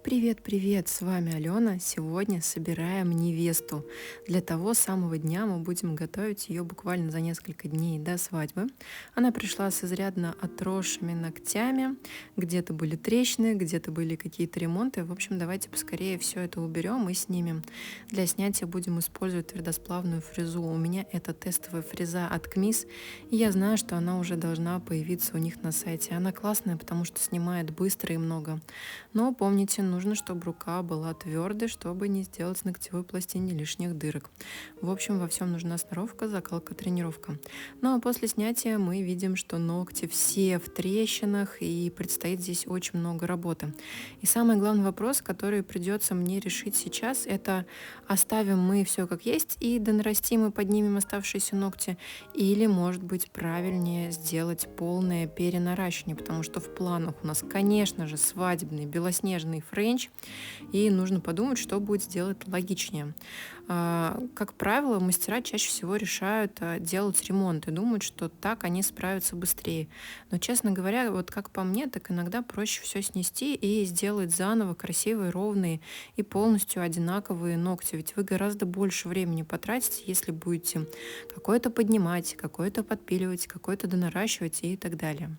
Привет, с вами Алена. Сегодня собираем невесту. Для того самого дня мы будем готовить ее буквально за несколько дней до свадьбы. Она пришла с изрядно отросшими ногтями, где-то были трещины, где-то были какие-то ремонты. В общем, давайте поскорее все это уберем и снимем. Для снятия будем использовать твердосплавную фрезу. У меня это тестовая фреза от КМИС, и я знаю, что она уже должна появиться у них на сайте. Она классная, потому что снимает быстро и много. Но помните, нужно, чтобы рука была твердой, чтобы не сделать в ногтевой пластине лишних дырок. В общем, во всем нужна сноровка, закалка, тренировка. Ну а после снятия мы видим, что ногти все в трещинах, и предстоит здесь очень много работы. И самый главный вопрос, который придется мне решить сейчас, это оставим мы все как есть и донарастим и поднимем оставшиеся ногти, или, может быть, правильнее сделать полное перенаращивание, потому что в планах у нас, конечно же, свадебный белоснежный френч, и нужно подумать, что будет сделать логичнее. Как правило, мастера чаще всего решают делать ремонт и думают, что так они справятся быстрее. Но, честно говоря, вот как по мне, так иногда проще все снести и сделать заново красивые, ровные и полностью одинаковые ногти. Ведь вы гораздо больше времени потратите, если будете какое-то поднимать, какое-то подпиливать, какое-то донаращивать и так далее.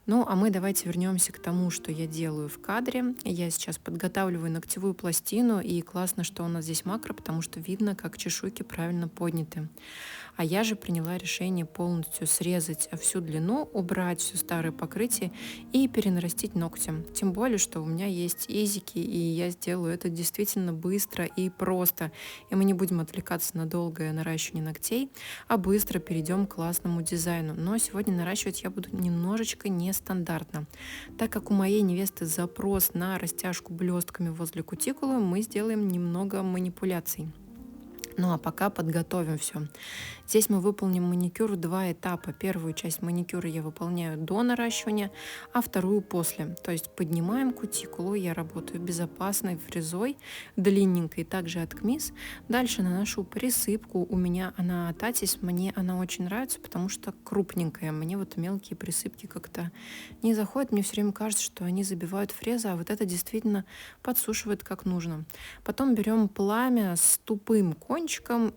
Ну, а мы давайте вернемся к тому, что я делаю в кадре. Я сейчас подготавливаю ногтевую пластину, и классно, что у нас здесь макро, потому что видно, как чешуйки правильно подняты. А я же приняла решение полностью срезать всю длину, убрать все старое покрытие и перенарастить ногтем. Тем более, что у меня есть изики, и я сделаю это действительно быстро и просто. И мы не будем отвлекаться на долгое наращивание ногтей, а быстро перейдем к классному дизайну. Но сегодня наращивать я буду немножечко нестандартно. Так как у моей невесты запрос на растяжку блестками возле кутикулы, мы сделаем немного манипуляций. Ну а пока подготовим все. Здесь мы выполним маникюр в два этапа. Первую часть маникюра я выполняю до наращивания, а вторую после. То есть поднимаем кутикулу, я работаю безопасной фрезой, длинненькой, также от КМИС. Дальше наношу присыпку. У меня она от Атис, мне она очень нравится, потому что крупненькая. Мне вот мелкие присыпки как-то не заходят. Мне все время кажется, что они забивают фрезы, а вот это действительно подсушивает как нужно. Потом берем пламя с тупым кончиком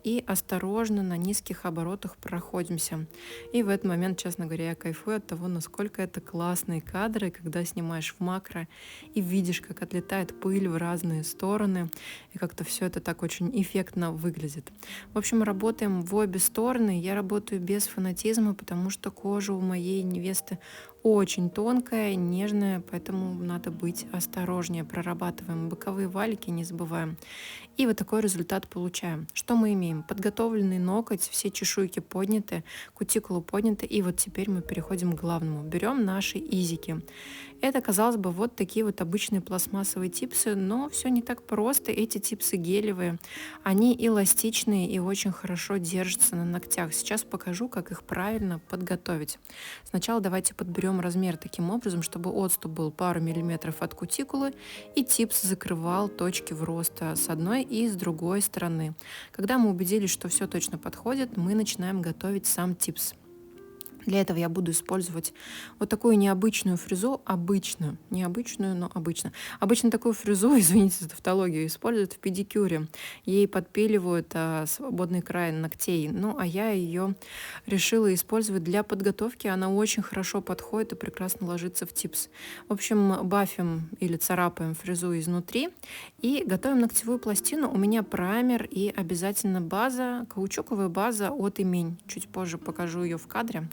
и осторожно на низких оборотах проходимся. И в этот момент, честно говоря, я кайфую от того, насколько это классные кадры, когда снимаешь в макро и видишь, как отлетает пыль в разные стороны, и как-то все это так очень эффектно выглядит. В общем, работаем в обе стороны. Я работаю без фанатизма, потому что кожа у моей невесты очень тонкая, нежная, поэтому надо быть осторожнее. Прорабатываем боковые валики, не забываем. И вот такой результат получаем. Что мы имеем? Подготовленный ноготь, все чешуйки подняты, кутикулу подняты. И вот теперь мы переходим к главному. Берем наши изики. Это, казалось бы, вот такие вот обычные пластмассовые типсы, но все не так просто. Эти типсы гелевые, они эластичные и очень хорошо держатся на ногтях. Сейчас покажу, как их правильно подготовить. Сначала давайте подберем размер таким образом, чтобы отступ был пару миллиметров от кутикулы, и типс закрывал точки вроста с одной и с другой стороны. Когда мы убедились, что все точно подходит, мы начинаем готовить сам типс. Для этого я буду использовать вот такую необычную фрезу, необычную, но обычно. Обычно такую фрезу, извините за тавтологию, используют в педикюре. Ей подпиливают свободный край ногтей. Ну, а я ее решила использовать для подготовки. Она очень хорошо подходит и прекрасно ложится в типс. В общем, бафим или царапаем фрезу изнутри и готовим ногтевую пластину. У меня праймер и обязательно база, каучуковая база от Имень. Чуть позже покажу ее в кадре.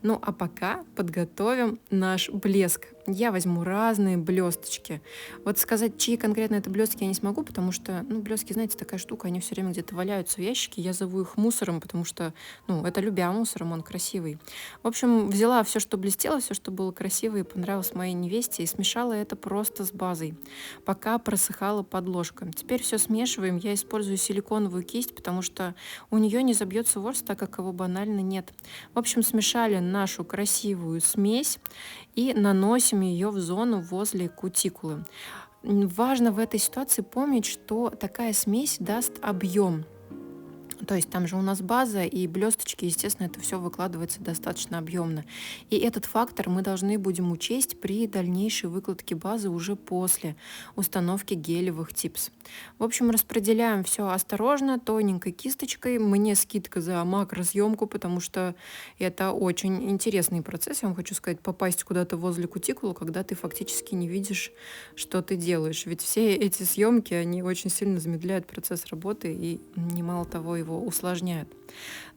Ну а пока подготовим наш блеск. Я возьму разные блесточки. Вот сказать, чьи конкретно это блестки, я не смогу, потому что, блестки, знаете, такая штука, они все время где-то валяются в ящике. Я зову их мусором, потому что, это любя мусором, он красивый. В общем, взяла все, что блестело, все, что было красиво и понравилось моей невесте, и смешала это просто с базой, пока просыхала подложка. Теперь все смешиваем. Я использую силиконовую кисть, потому что у нее не забьется ворс, так как его банально нет. В общем, смешали нашу красивую смесь и наносим ее в зону возле кутикулы. Важно в этой ситуации помнить, что такая смесь даст объем. То есть там же у нас база и блесточки, естественно, это все выкладывается достаточно объемно. И этот фактор мы должны будем учесть при дальнейшей выкладке базы уже после установки гелевых типс. В общем, распределяем все осторожно, тоненькой кисточкой. Мне скидка за макросъемку, потому что это очень интересный процесс. Я вам хочу сказать, попасть куда-то возле кутикулы, когда ты фактически не видишь, что ты делаешь. Ведь все эти съемки, они очень сильно замедляют процесс работы и немало того его усложняют.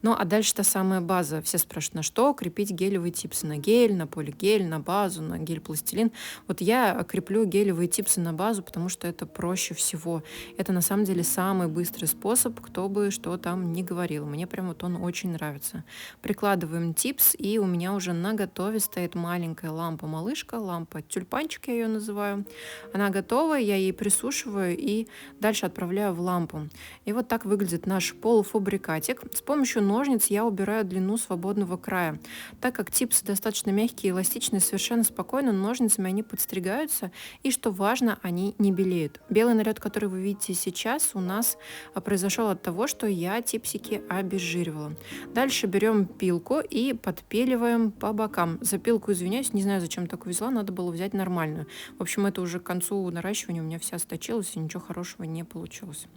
Ну, а дальше та самая база. Все спрашивают, на что крепить гелевые типсы? На гель, на полигель, на базу, на гель-пластилин. Вот я креплю гелевые типсы на базу, потому что это проще всего. Это на самом деле самый быстрый способ, кто бы что там ни говорил. Мне прям вот он очень нравится. Прикладываем типс, и у меня уже на готове стоит маленькая лампа-малышка, лампа тюльпанчик я ее называю. Она готова, я ей присушиваю и дальше отправляю в лампу. И вот так выглядит наш полуфабрикатик. С помощью ножниц я убираю длину свободного края. Так как типсы достаточно мягкие и эластичные, совершенно спокойно ножницами они подстригаются, и, что важно, они не белеют. Белый налет, который вы видите сейчас, у нас произошел от того, что я типсики обезжиривала. Дальше берем пилку и подпиливаем по бокам. За пилку извиняюсь, не знаю, зачем такую взяла, надо было взять нормальную. В общем, это уже к концу наращивания у меня вся сточилась, и ничего хорошего не получилось.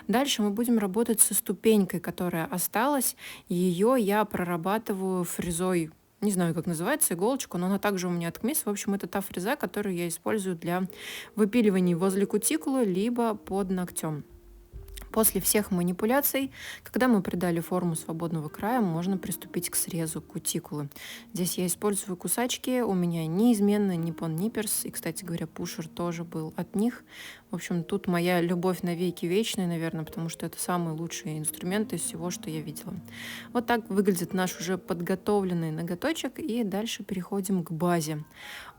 Дальше мы будем работать со ступенькой, которая осталась. Ее я прорабатываю фрезой. Не знаю, как называется, иголочку, но она также у меня от КМИС. В общем, это та фреза, которую я использую для выпиливания возле кутикулы, либо под ногтем. После всех манипуляций, когда мы придали форму свободного края, можно приступить к срезу кутикулы. Здесь я использую кусачки, у меня неизменно Nippon Nippers, и, кстати говоря, пушер тоже был от них. В общем, тут моя любовь навеки вечная, наверное, потому что это самый лучший инструмент из всего, что я видела. Вот так выглядит наш уже подготовленный ноготочек, и дальше переходим к базе.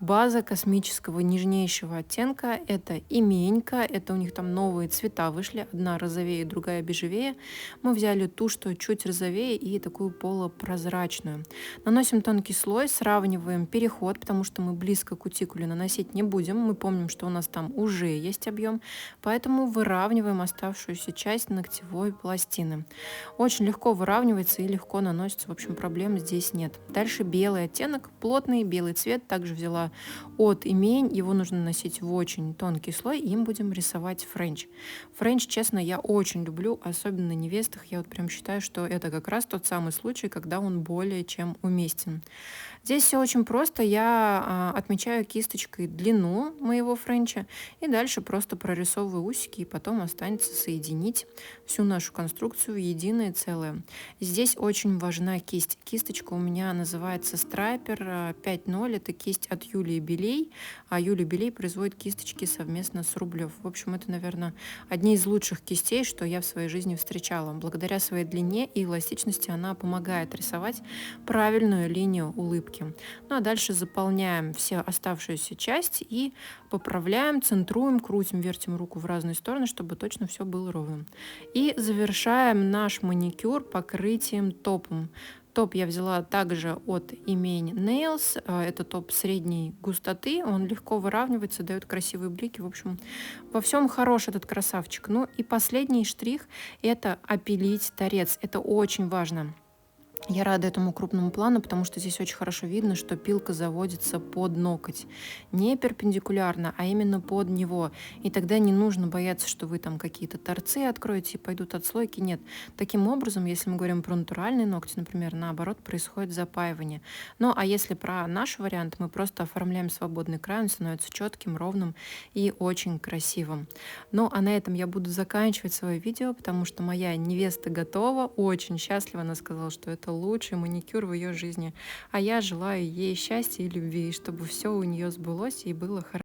База космического нежнейшего оттенка — это именька, это у них там новые цвета вышли, одна розовее, другая бежевее. Мы взяли ту, что чуть розовее, и такую полупрозрачную. Наносим тонкий слой, сравниваем переход, потому что мы близко к кутикуле наносить не будем. Мы помним, что у нас там уже есть объем, поэтому выравниваем оставшуюся часть ногтевой пластины. Очень легко выравнивается и легко наносится, в общем, проблем здесь нет. Дальше белый оттенок, плотный белый цвет, также взяла от имень, его нужно наносить в очень тонкий слой, и им будем рисовать френч. Френч, честно, я очень люблю, особенно на невестах, я вот прям считаю, что это как раз тот самый случай, когда он более чем уместен. Здесь все очень просто, я отмечаю кисточкой длину моего френча, и дальше просто прорисовываю усики, и потом останется соединить всю нашу конструкцию в единое целое. Здесь очень важна кисть. Кисточка у меня называется Striper 5.0, это кисть от Юлии Белей, а Юлия Белей производит кисточки совместно с Рублев. В общем, это, наверное, одни из лучших кистей, что я в своей жизни встречала. Благодаря своей длине и эластичности она помогает рисовать правильную линию улыбки. Ну а дальше заполняем все оставшуюся часть и поправляем, центруем, крутим, вертим руку в разные стороны, чтобы точно все было ровным. И завершаем наш маникюр покрытием топом. Топ я взяла также от имень Nails. Это топ средней густоты. Он легко выравнивается, дает красивые блики. В общем, во всем хорош этот красавчик. Ну и последний штрих — это опилить торец. Это очень важно. Я рада этому крупному плану, потому что здесь очень хорошо видно, что пилка заводится под ноготь. Не перпендикулярно, а именно под него. И тогда не нужно бояться, что вы там какие-то торцы откроете и пойдут отслойки. Нет. Таким образом, если мы говорим про натуральные ногти, например, наоборот, происходит запаивание. Ну, а если про наш вариант, мы просто оформляем свободный край, он становится четким, ровным и очень красивым. Ну, а на этом я буду заканчивать свое видео, потому что моя невеста готова, очень счастлива. Она сказала, что это лучший маникюр в ее жизни. А я желаю ей счастья и любви, чтобы все у нее сбылось и было хорошо.